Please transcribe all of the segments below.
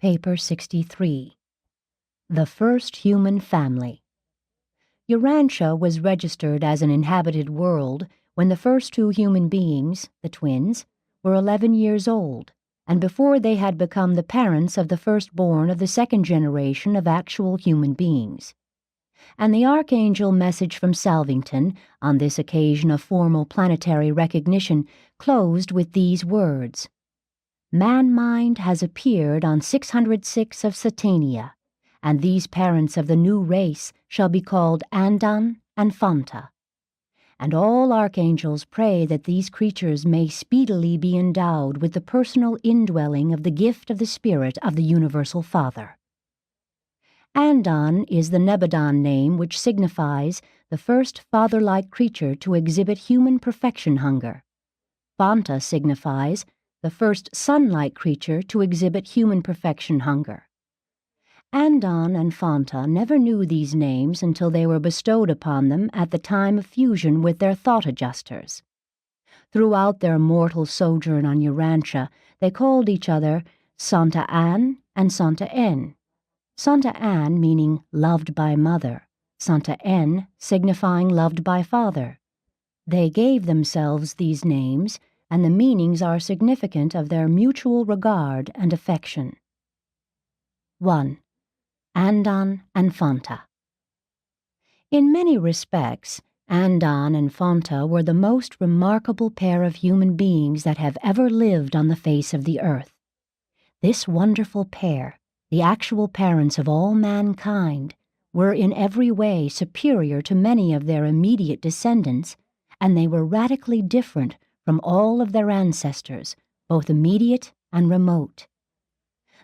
Paper 63. The First Human Family. Urantia was registered as an inhabited world when the first two human beings, the twins, were 11 years old, and before they had become the parents of the firstborn of the second generation of actual human beings. And the Archangel message from Salvington, on this occasion of formal planetary recognition, closed with these words: Man-mind has appeared on 606 of Satania, and these parents of the new race shall be called Andan and Fanta. And all archangels pray that these creatures may speedily be endowed with the personal indwelling of the gift of the Spirit of the Universal Father. Andan is the Nebudan name which signifies the first father-like creature to exhibit human perfection hunger. Fanta signifies the first son-like creature to exhibit human perfection hunger. Andan and Fanta never knew these names until they were bestowed upon them at the time of fusion with their thought adjusters. Throughout their mortal sojourn on Urantia, they called each other Santa Ann and Santa N. Santa Ann meaning loved by mother, Santa N signifying loved by father. They gave themselves these names, and the meanings are significant of their mutual regard and affection. 1. Andan and Fanta. In many respects, Andan and Fanta were the most remarkable pair of human beings that have ever lived on the face of the earth. This wonderful pair, the actual parents of all mankind, were in every way superior to many of their immediate descendants, and they were radically different from all of their ancestors, both immediate and remote.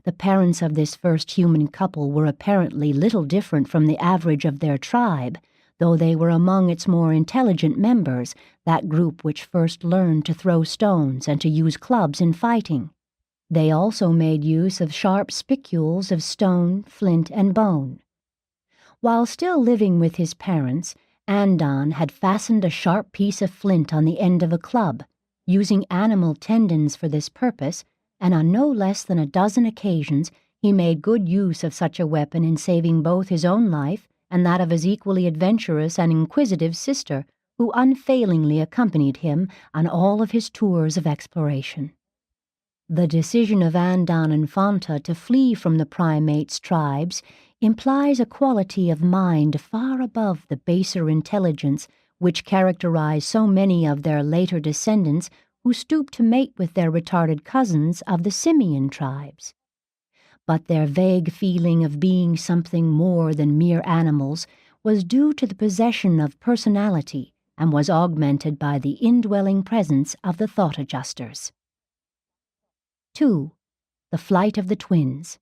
The parents of this first human couple were apparently little different from the average of their tribe, though they were among its more intelligent members, that group which first learned to throw stones and to use clubs in fighting. They also made use of sharp spicules of stone, flint, and bone. While still living with his parents, Andan had fastened a sharp piece of flint on the end of a club, using animal tendons for this purpose, and on no less than a dozen occasions he made good use of such a weapon in saving both his own life and that of his equally adventurous and inquisitive sister, who unfailingly accompanied him on all of his tours of exploration. The decision of Andan and Fanta to flee from the primates' tribes implies a quality of mind far above the baser intelligence which characterized so many of their later descendants who stooped to mate with their retarded cousins of the simian tribes. But their vague feeling of being something more than mere animals was due to the possession of personality and was augmented by the indwelling presence of the thought adjusters. 2. The Flight of the Twins.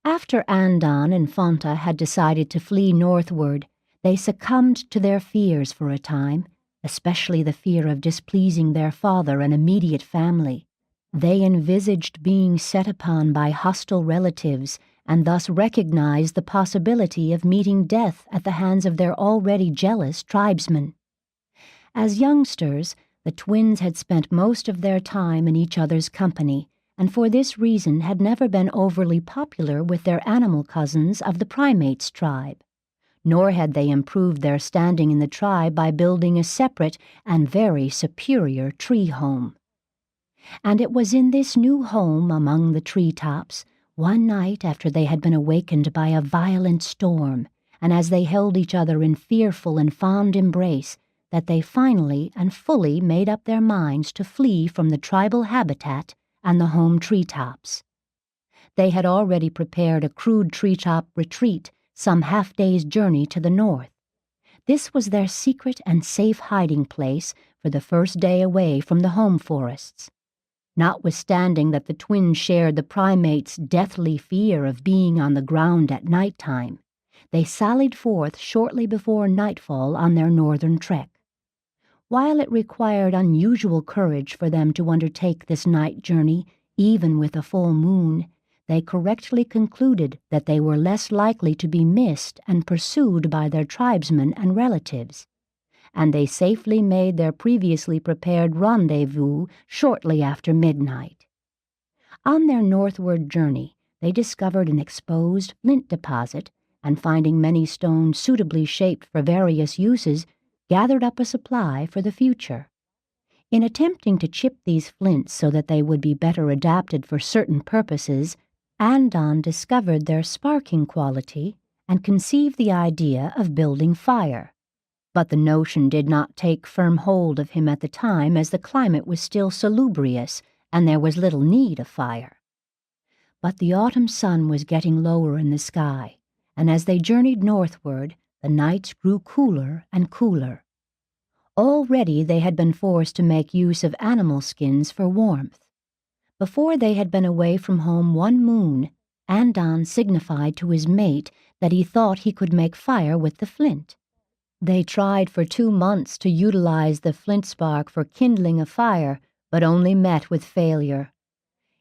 After Andan and Fanta had decided to flee northward, they succumbed to their fears for a time, especially the fear of displeasing their father and immediate family. They envisaged being set upon by hostile relatives and thus recognized the possibility of meeting death at the hands of their already jealous tribesmen. As youngsters, the twins had spent most of their time in each other's company, and for this reason had never been overly popular with their animal cousins of the primates tribe. Nor had they improved their standing in the tribe by building a separate and very superior tree home. And it was in this new home among the treetops, one night after they had been awakened by a violent storm, and as they held each other in fearful and fond embrace, that they finally and fully made up their minds to flee from the tribal habitat and the home treetops. They had already prepared a crude treetop retreat some half-day's journey to the north. This was their secret and safe hiding place for the first day away from the home forests. Notwithstanding that the twins shared the primates' deathly fear of being on the ground at night-time, they sallied forth shortly before nightfall on their northern trek. While it required unusual courage for them to undertake this night journey, even with a full moon, they correctly concluded that they were less likely to be missed and pursued by their tribesmen and relatives, and they safely made their previously prepared rendezvous shortly after midnight. On their northward journey, they discovered an exposed flint deposit, and finding many stones suitably shaped for various uses, gathered up a supply for the future. In attempting to chip these flints so that they would be better adapted for certain purposes, Andon discovered their sparking quality and conceived the idea of building fire. But the notion did not take firm hold of him at the time, as the climate was still salubrious and there was little need of fire. But the autumn sun was getting lower in the sky, and as they journeyed northward, the nights grew cooler and cooler. Already they had been forced to make use of animal skins for warmth. Before they had been away from home 1 moon, Andon signified to his mate that he thought he could make fire with the flint. They tried for 2 months to utilize the flint spark for kindling a fire, but only met with failure.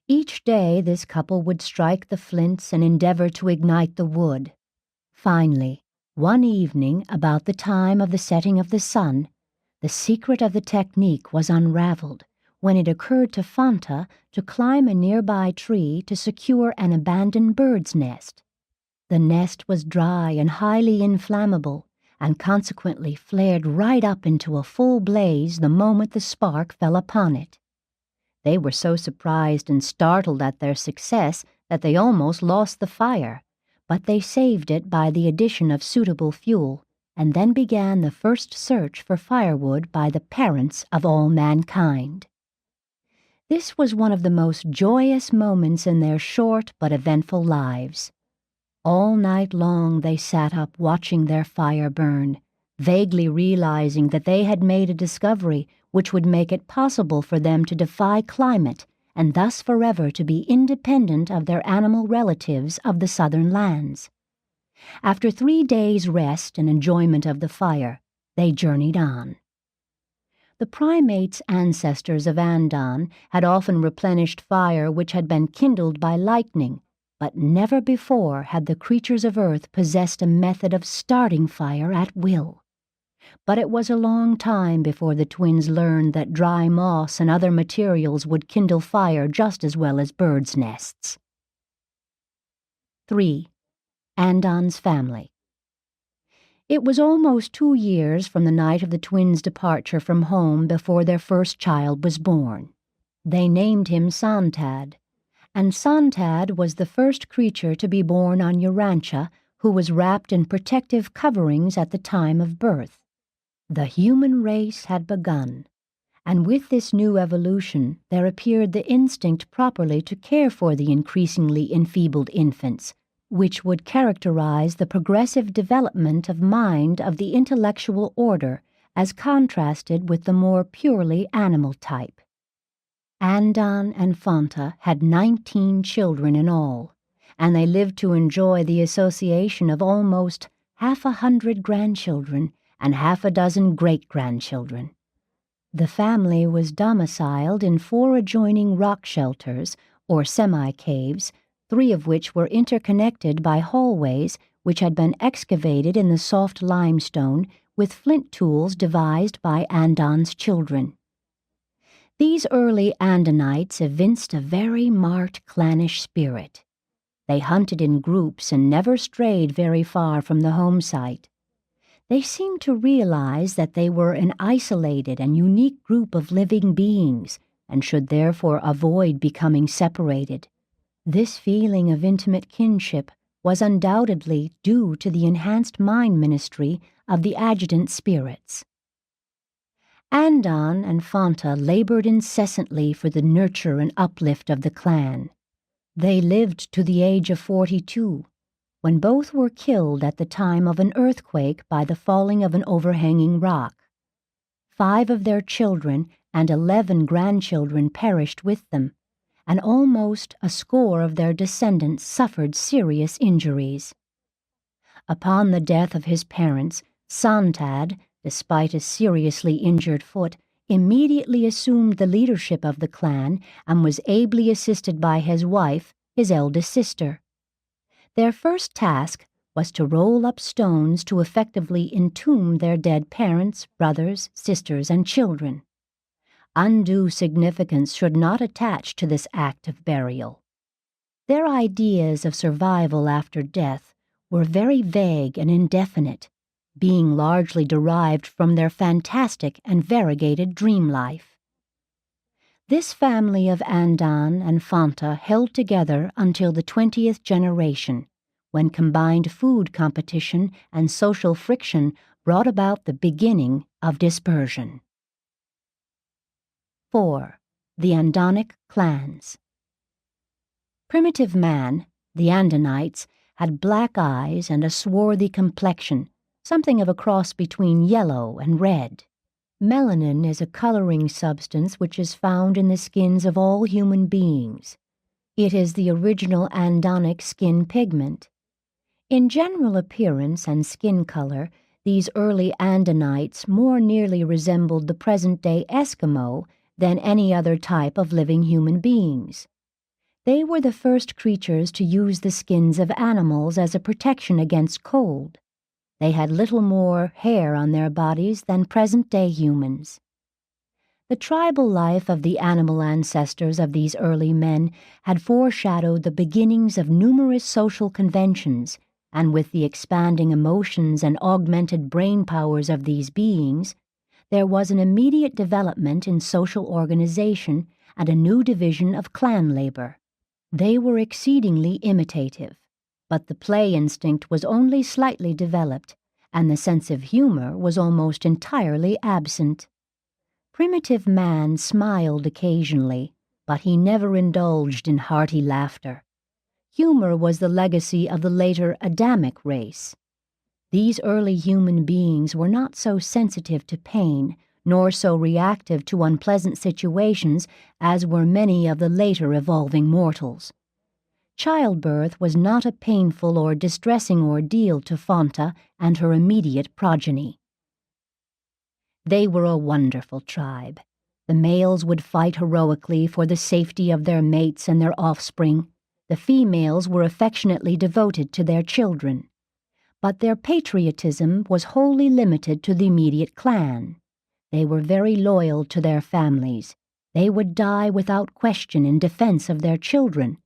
Each day this couple would strike the flints and endeavor to ignite the wood. Finally, one evening about the time of the setting of the sun, the secret of the technique was unraveled when it occurred to Fanta to climb a nearby tree to secure an abandoned bird's nest. The nest was dry and highly inflammable, and consequently flared right up into a full blaze the moment the spark fell upon it. They were so surprised and startled at their success that they almost lost the fire, but they saved it by the addition of suitable fuel, and then began the first search for firewood by the parents of all mankind. This was one of the most joyous moments in their short but eventful lives. All night long they sat up watching their fire burn, vaguely realizing that they had made a discovery which would make it possible for them to defy climate and thus forever to be independent of their animal relatives of the southern lands. After 3 days' rest and enjoyment of the fire, they journeyed on. The primates' ancestors of Andon had often replenished fire which had been kindled by lightning, but never before had the creatures of earth possessed a method of starting fire at will. But it was a long time before the twins learned that dry moss and other materials would kindle fire just as well as birds' nests. 3. Andon's family. It was almost 2 years from the night of the twins' departure from home before their first child was born. They named him Santad, and Santad was the first creature to be born on Urantia who was wrapped in protective coverings at the time of birth. The human race had begun, and with this new evolution there appeared the instinct properly to care for the increasingly enfeebled infants, which would characterize the progressive development of mind of the intellectual order as contrasted with the more purely animal type. Andon and Fanta had 19 children in all, and they lived to enjoy the association of almost 100 grandchildren and 6 great-grandchildren. The family was domiciled in 4 adjoining rock shelters, or semi-caves, 3 of which were interconnected by hallways which had been excavated in the soft limestone with flint tools devised by Andon's children. These early Andonites evinced a very marked clannish spirit. They hunted in groups and never strayed very far from the home site. They seemed to realize that they were an isolated and unique group of living beings and should therefore avoid becoming separated. This feeling of intimate kinship was undoubtedly due to the enhanced mind ministry of the adjutant spirits. Andon and Fanta labored incessantly for the nurture and uplift of the clan. They lived to the age of 42, when both were killed at the time of an earthquake by the falling of an overhanging rock. 5 of their children and 11 grandchildren perished with them, and almost a score of their descendants suffered serious injuries. Upon the death of his parents, Santad, despite a seriously injured foot, immediately assumed the leadership of the clan and was ably assisted by his wife, his eldest sister. Their first task was to roll up stones to effectively entomb their dead parents, brothers, sisters, and children. Undue significance should not attach to this act of burial. Their ideas of survival after death were very vague and indefinite, being largely derived from their fantastic and variegated dream life. This family of Andan and Fanta held together until the 20th generation, when combined food competition and social friction brought about the beginning of dispersion. 4. The Andonic clans. Primitive man, the Andanites, had black eyes and a swarthy complexion, something of a cross between yellow and red. Melanin is a coloring substance which is found in the skins of all human beings. It is the original Andonic skin pigment. In general appearance and skin color, these early Andanites more nearly resembled the present-day Eskimo than any other type of living human beings. They were the first creatures to use the skins of animals as a protection against cold. They had little more hair on their bodies than present-day humans. The tribal life of the animal ancestors of these early men had foreshadowed the beginnings of numerous social conventions, and with the expanding emotions and augmented brain powers of these beings, there was an immediate development in social organization and a new division of clan labor. They were exceedingly imitative, but the play instinct was only slightly developed, and the sense of humor was almost entirely absent. Primitive man smiled occasionally, but he never indulged in hearty laughter. Humor was the legacy of the later Adamic race. These early human beings were not so sensitive to pain, nor so reactive to unpleasant situations as were many of the later evolving mortals. Childbirth was not a painful or distressing ordeal to Fanta and her immediate progeny. They were a wonderful tribe. The males would fight heroically for the safety of their mates and their offspring. The females were affectionately devoted to their children. But their patriotism was wholly limited to the immediate clan. They were very loyal to their families. They would die without question in defense of their children,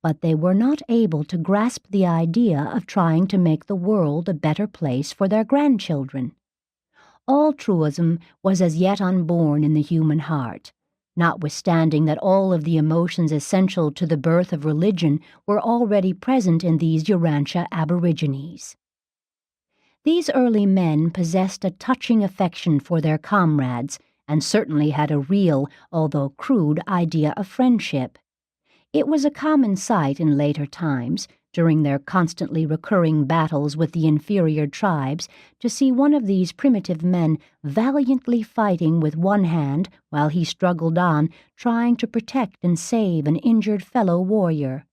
but they were not able to grasp the idea of trying to make the world a better place for their grandchildren. Altruism was as yet unborn in the human heart, notwithstanding that all of the emotions essential to the birth of religion were already present in these Urantia aborigines. These early men possessed a touching affection for their comrades and certainly had a real, although crude, idea of friendship. It was a common sight in later times, during their constantly recurring battles with the inferior tribes, to see one of these primitive men valiantly fighting with one hand while he struggled on, trying to protect and save an injured fellow warrior.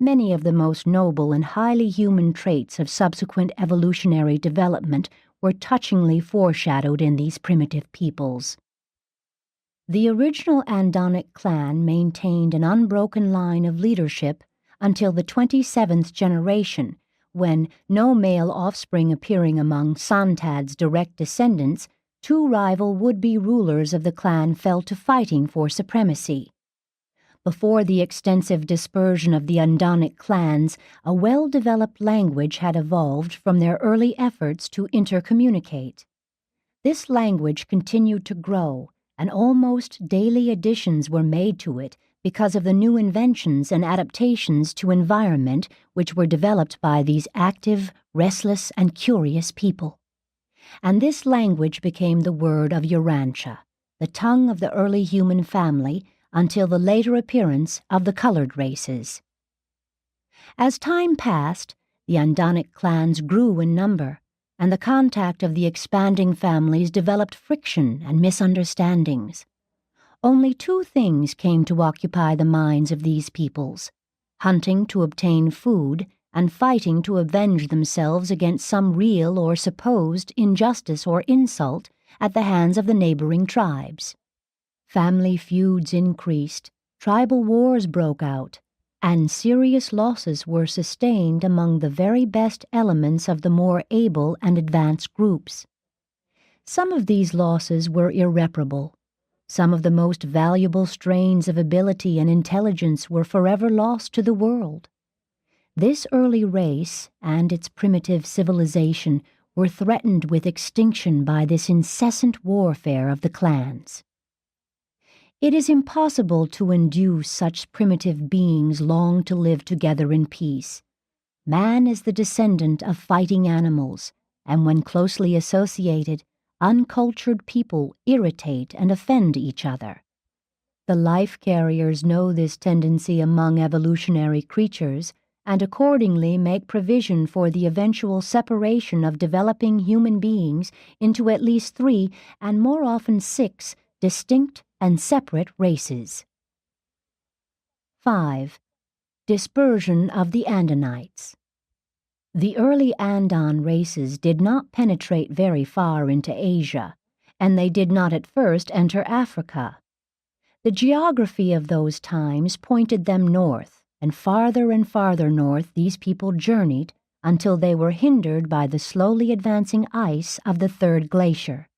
Many of the most noble and highly human traits of subsequent evolutionary development were touchingly foreshadowed in these primitive peoples. The original Andonic clan maintained an unbroken line of leadership until the 27th generation, when, no male offspring appearing among Santad's direct descendants, two rival would-be rulers of the clan fell to fighting for supremacy. Before the extensive dispersion of the Andonic clans, a well-developed language had evolved from their early efforts to intercommunicate. This language continued to grow, and almost daily additions were made to it because of the new inventions and adaptations to environment which were developed by these active, restless, and curious people. And this language became the word of Urantia, the tongue of the early human family, until the later appearance of the colored races. As time passed, the Andonic clans grew in number, and the contact of the expanding families developed friction and misunderstandings. Only two things came to occupy the minds of these peoples: hunting to obtain food and fighting to avenge themselves against some real or supposed injustice or insult at the hands of the neighboring tribes. Family feuds increased, tribal wars broke out, and serious losses were sustained among the very best elements of the more able and advanced groups. Some of these losses were irreparable. Some of the most valuable strains of ability and intelligence were forever lost to the world. This early race and its primitive civilization were threatened with extinction by this incessant warfare of the clans. It is impossible to induce such primitive beings long to live together in peace. Man is the descendant of fighting animals, and when closely associated, uncultured people irritate and offend each other. The life carriers know this tendency among evolutionary creatures and accordingly make provision for the eventual separation of developing human beings into at least 3, and more often 6, distinct and separate races. 5. Dispersion of the Andanites. The early Andan races did not penetrate very far into Asia, and they did not at first enter Africa. The geography of those times pointed them north, and farther north these people journeyed until they were hindered by the slowly advancing ice of the third glacier.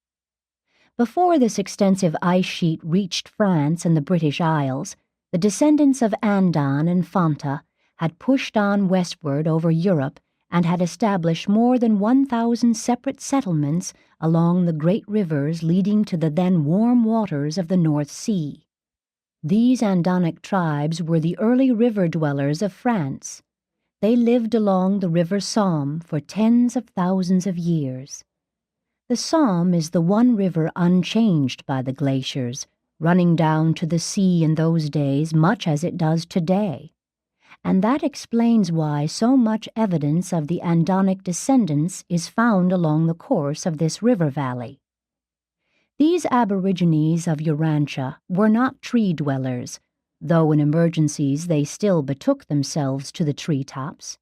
Before this extensive ice sheet reached France and the British Isles, the descendants of Andan and Fanta had pushed on westward over Europe and had established more than 1,000 separate settlements along the great rivers leading to the then warm waters of the North Sea. These Andanic tribes were the early river dwellers of France. They lived along the river Somme for tens of thousands of years. The Somme is the one river unchanged by the glaciers, running down to the sea in those days much as it does today. And that explains why so much evidence of the Andanic descendants is found along the course of this river valley. These aborigines of Urantia were not tree dwellers, though in emergencies they still betook themselves to the treetops.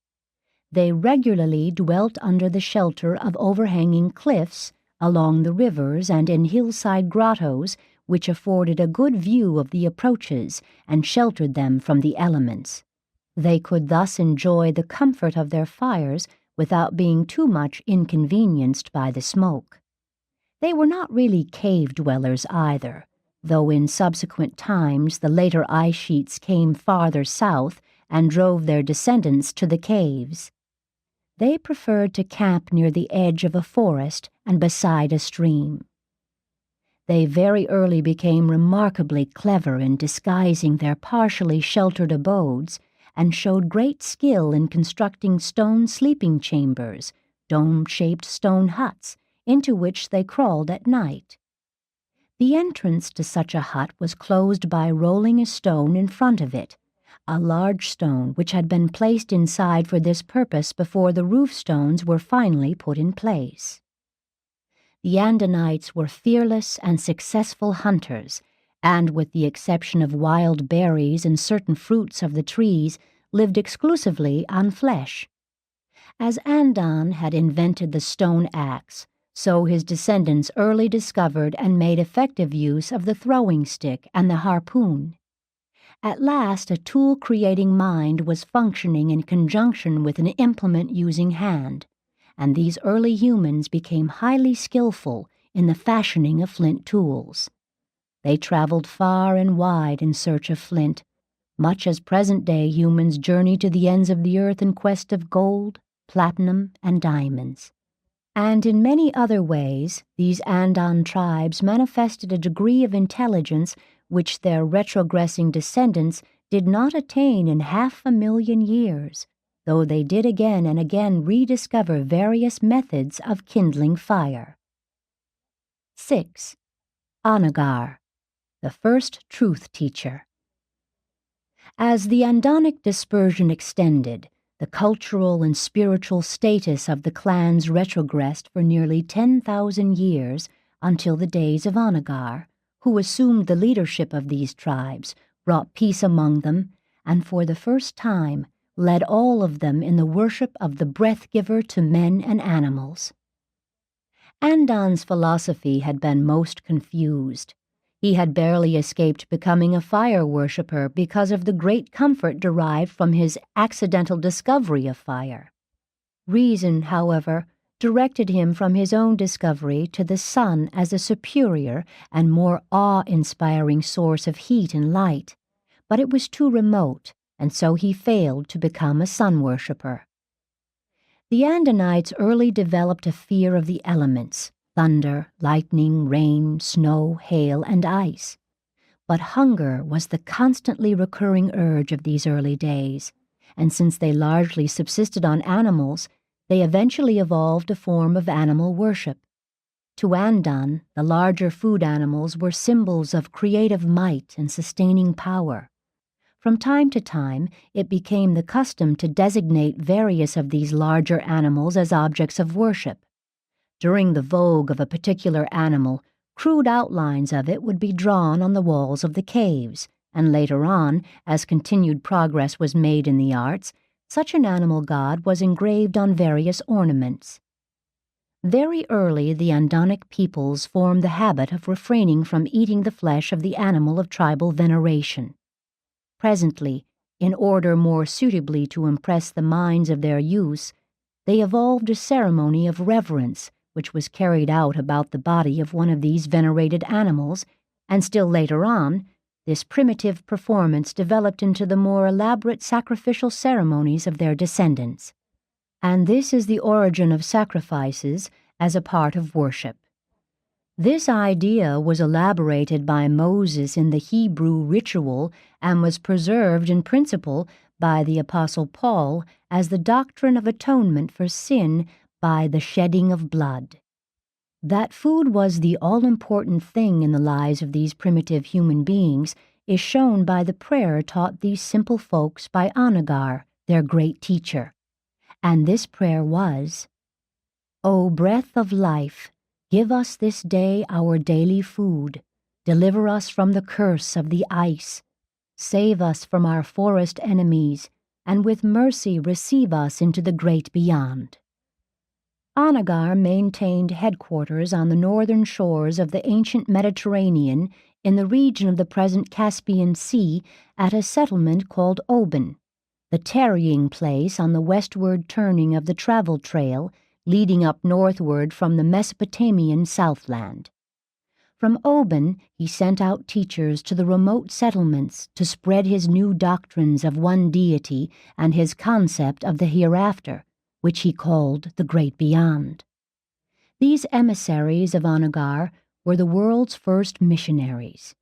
They regularly dwelt under the shelter of overhanging cliffs, along the rivers and in hillside grottos, which afforded a good view of the approaches and sheltered them from the elements. They could thus enjoy the comfort of their fires without being too much inconvenienced by the smoke. They were not really cave dwellers either, though in subsequent times the later ice sheets came farther south and drove their descendants to the caves. They preferred to camp near the edge of a forest and beside a stream. They very early became remarkably clever in disguising their partially sheltered abodes and showed great skill in constructing stone sleeping chambers, dome-shaped stone huts, into which they crawled at night. The entrance to such a hut was closed by rolling a stone in front of it, a large stone which had been placed inside for this purpose before the roof stones were finally put in place. The Andanites were fearless and successful hunters, and with the exception of wild berries and certain fruits of the trees, lived exclusively on flesh. As Andan had invented the stone axe, so his descendants early discovered and made effective use of the throwing stick and the harpoon. At last a tool-creating mind was functioning in conjunction with an implement-using hand, and these early humans became highly skillful in the fashioning of flint tools. They traveled far and wide in search of flint, much as present-day humans journey to the ends of the earth in quest of gold, platinum, and diamonds. And in many other ways, these Andan tribes manifested a degree of intelligence which their retrogressing descendants did not attain in 500,000 years, though they did again and again rediscover various methods of kindling fire. 6. Anagar, the first truth teacher. As the Andanic dispersion extended, the cultural and spiritual status of the clans retrogressed for nearly 10,000 years until the days of Anagar, who assumed the leadership of these tribes, brought peace among them, and for the first time led all of them in the worship of the breath-giver to men and animals. Andan's philosophy had been most confused. He had barely escaped becoming a fire worshipper because of the great comfort derived from his accidental discovery of fire. Reason, however, directed him from his own discovery to the sun as a superior and more awe-inspiring source of heat and light, but it was too remote, and so he failed to become a sun worshipper. The Andonites early developed a fear of the elements: thunder, lightning, rain, snow, hail, and ice. But hunger was the constantly recurring urge of these early days, and since they largely subsisted on animals, they eventually evolved a form of animal worship. To Andon, the larger food animals were symbols of creative might and sustaining power. From time to time, it became the custom to designate various of these larger animals as objects of worship. During the vogue of a particular animal, crude outlines of it would be drawn on the walls of the caves, and later on, as continued progress was made in the arts, such an animal god was engraved on various ornaments. Very early, the Andonic peoples formed the habit of refraining from eating the flesh of the animal of tribal veneration. Presently, in order more suitably to impress the minds of their youths, they evolved a ceremony of reverence which was carried out about the body of one of these venerated animals, and still later on, this primitive performance developed into the more elaborate sacrificial ceremonies of their descendants. And this is the origin of sacrifices as a part of worship. This idea was elaborated by Moses in the Hebrew ritual and was preserved in principle by the Apostle Paul as the doctrine of atonement for sin by the shedding of blood. That food was the all-important thing in the lives of these primitive human beings is shown by the prayer taught these simple folks by Anagar, their great teacher. And this prayer was, "O breath of life, give us this day our daily food. Deliver us from the curse of the ice. Save us from our forest enemies, and with mercy receive us into the great beyond." Anagar maintained headquarters on the northern shores of the ancient Mediterranean in the region of the present Caspian Sea at a settlement called Oban, the tarrying place on the westward turning of the travel trail leading up northward from the Mesopotamian Southland. From Oban, he sent out teachers to the remote settlements to spread his new doctrines of one deity and his concept of the hereafter, which he called the Great Beyond. These emissaries of Anagar were the world's first missionaries.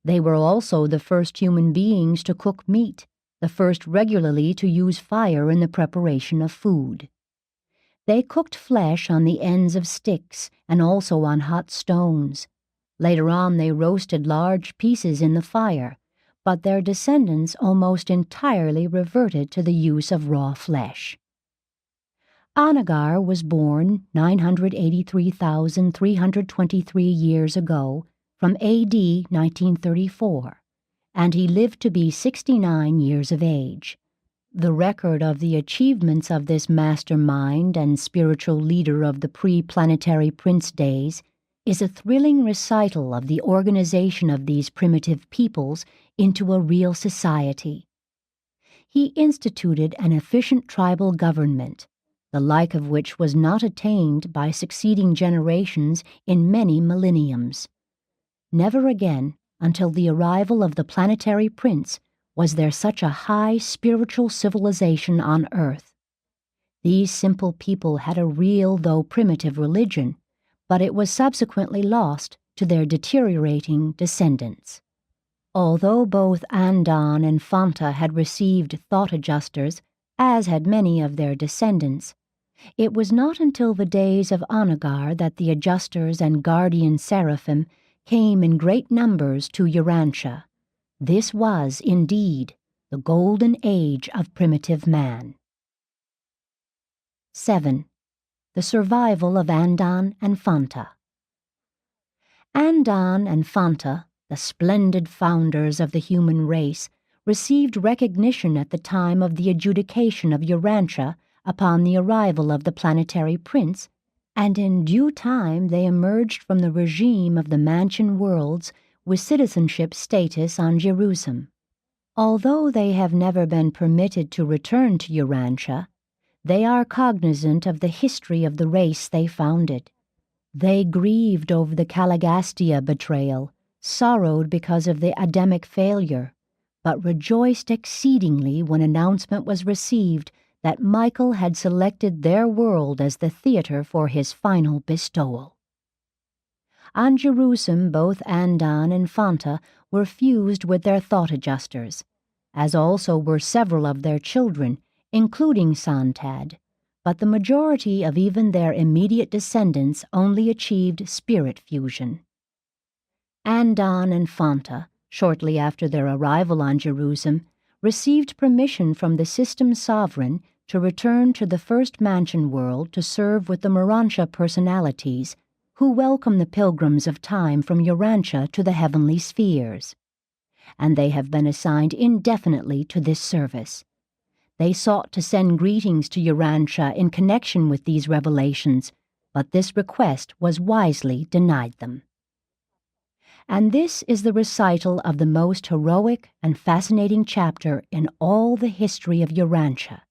They were also the first human beings to cook meat, the first regularly to use fire in the preparation of food. They cooked flesh on the ends of sticks and also on hot stones. Later on they roasted large pieces in the fire, but their descendants almost entirely reverted to the use of raw flesh. Anagar was born 983,323 years ago from AD 1934, and he lived to be 69 years of age. The record of the achievements of this mastermind and spiritual leader of the pre-planetary prince days is a thrilling recital of the organization of these primitive peoples into a real society. He instituted an efficient tribal government, the like of which was not attained by succeeding generations in many millenniums. Never again, until the arrival of the planetary prince, was there such a high spiritual civilization on Earth. These simple people had a real though primitive religion, but it was subsequently lost to their deteriorating descendants. Although both Andon and Fanta had received thought adjusters, as had many of their descendants, it was not until the days of Anagar that the adjusters and guardian seraphim came in great numbers to Urantia. This was, indeed, the golden age of primitive man. 7. The survival of Andon and Fanta. Andon and Fanta, the splendid founders of the human race, received recognition at the time of the adjudication of Urantia upon the arrival of the planetary prince, and in due time they emerged from the regime of the Mansion worlds with citizenship status on Jerusalem. Although they have never been permitted to return to Urantia, They are cognizant of the history of the race they founded. They grieved over the Caligastia betrayal, sorrowed because of the Adamic failure, but rejoiced exceedingly when announcement was received that Michael had selected their world as the theater for his final bestowal. On Jerusalem, both Andan and Fanta were fused with their thought adjusters, as also were several of their children, including Santad, but the majority of even their immediate descendants only achieved spirit fusion. Andan and Fanta, shortly after their arrival on Jerusalem, received permission from the system's sovereign to return to the first mansion world to serve with the Urantia personalities who welcome the pilgrims of time from Urantia to the heavenly spheres. And they have been assigned indefinitely to this service. They sought to send greetings to Urantia in connection with these revelations, but this request was wisely denied them. And this is the recital of the most heroic and fascinating chapter in all the history of Urantia,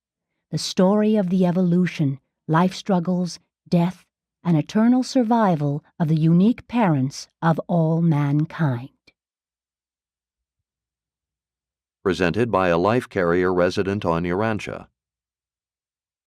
the story of the evolution, life struggles, death, and eternal survival of the unique parents of all mankind. Presented by a life carrier resident on Urantia.